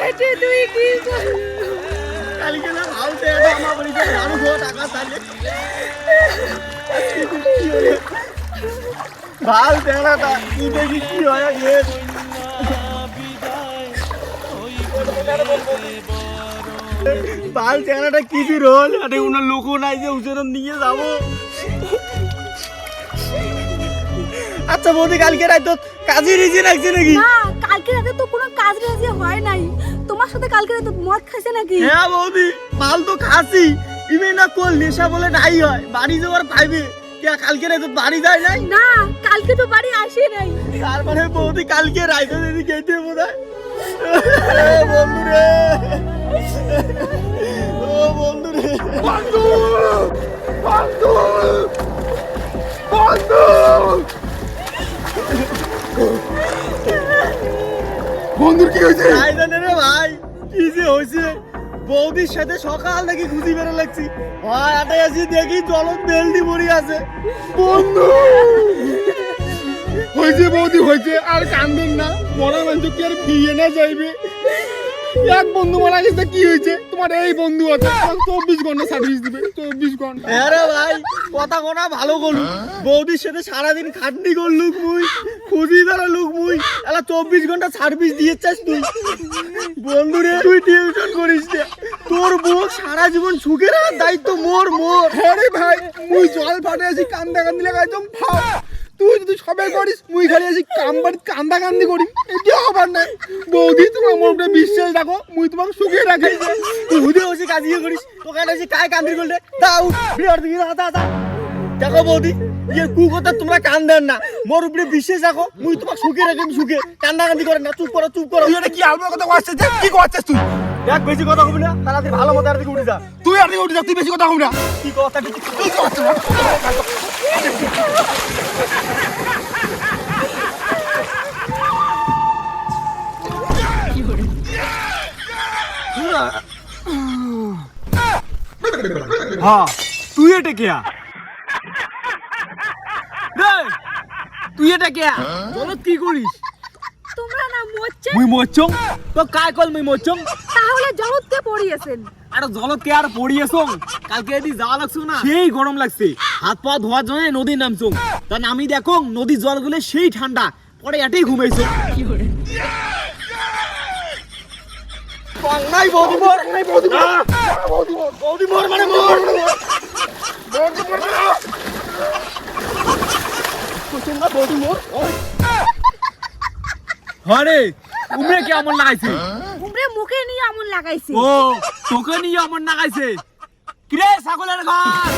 এটা তুই কি কালকে না ভাবতে এটা আমার বলিছে জানো গো টাকা তাহলে ভাল তেনাটা কি দেখি কি হয় রে ভাল তেনাটা কি দি রোল আরে উনার লোকও নাই যে উজের নিয়ে যাব আচ্ছা বৌদি কালকে রাত তো কাজে রিজি লাগছে নাকি না কালকে রাতে তো কোনো কাজ রেজি হয় নাই তোমার সাথে কালকে রাতে মদ খাইছে নাকি হ্যাঁ বৌদি মাল তো খাসি ইমে না কোল নেশা বলে নাই হয় বাড়ি যাওয়ার পাইবে কে কালকে রাতে বাড়ি যায় নাই না কালকে তো বাড়ি আসি নাই তার মানে বৌদি কালকে রাইতে দিদি গেটে বোধহয় বন্ধু রে ও বন্ধু রে বন্ধু বন্ধু বন্ধু বন্ধুর কি হয়েছে ভাই জানে রে ভাই কি যে হয়েছে বৌদির সাথে সকাল থেকে খুঁজি বেরো লাগছি হয় আটাই আসি দেখি জলত বেলডি মরি আছে বন্ধু হয়েছে বৌদি হয়েছে আর কান্দেন না মরা মানুষ কি আর ফিরিয়ে না যাইবে এক বন্ধু মারা গেছে কি হয়েছে তোমার এই বন্ধু আছে 24 ঘন্টা সার্ভিস দিবে 24 ঘন্টা আরে ভাই কথা কোনা ভালো করলু বৌদির সাথে সারা দিন খাটনি করলুক মুই খুঁজি বেড়ালুক মুই এলা 24 ঘন্টা সার্ভিস দিয়ে চাস তুই বন্ধু রে তুই টিউশন করিস না তোর বউ সারা জীবন সুখের দায়িত্ব মোর আরে ভাই মুই জল ফাটে আসি কান্দা কান্দি লাগা একদম ফাও তুই যদি সবে করিস মুই খালি আসি কান্দা কান্দি করি এটা হবার না বৌদি তুমি আমার উপরে বিশ্বাস রাখো মুই তোমাকে সুখে রাখি তুই হুদে বসে কাজিয়ে করিস তোকে আসি কায় কান্দি করলে দাও বিয়ার দিকে দাদা দেখো বৌদি ইয়ে কু কথা তোমরা কান দেন না মোর উপরে বিশ্বাস রাখো মুই তোমাকে সুখে রাখি সুখে কান্দা কান্দি করে না চুপ করো তুই এটা কি আলমা কথা কইছিস কি কইছিস তুই দেখ বেশি কথা কবি না তাড়াতাড়ি ভালো মতো আর দিকে উঠে যা তুই আর দিকে উঠে যা তুই বেশি কথা কবি না কি কথা কি করছিস हाँ तू ये टेकिया তুই এটা কে জলত কি করিস তোমরা না মোচ্ছে মুই মরছং তো কাই কল মুই মরছং তাহলে জগৎকে পড়িয়েছেন আরে জলত কে আর পড়িয়েছং কালকে এদি যাওয়া লাগছো না সেই গরম লাগছে হাত পা ধোয়ার জন্য নদীর নামছং তা নামি দেখো নদীর জলগুলো সেই ঠান্ডা পরে এটাই ঘুমাইছো কি করে নাই বৌদি মর নাই বৌদি মর বৌদি মর মানে মর তোমরা বৌদি মর আরে উমরে কি আমল লাগাইছে উমরে মুখে নিয়ে আমন লাগাইছে ও তোকে নিয়ে আমল লাগাইছে কিরে ছাগলের ঘর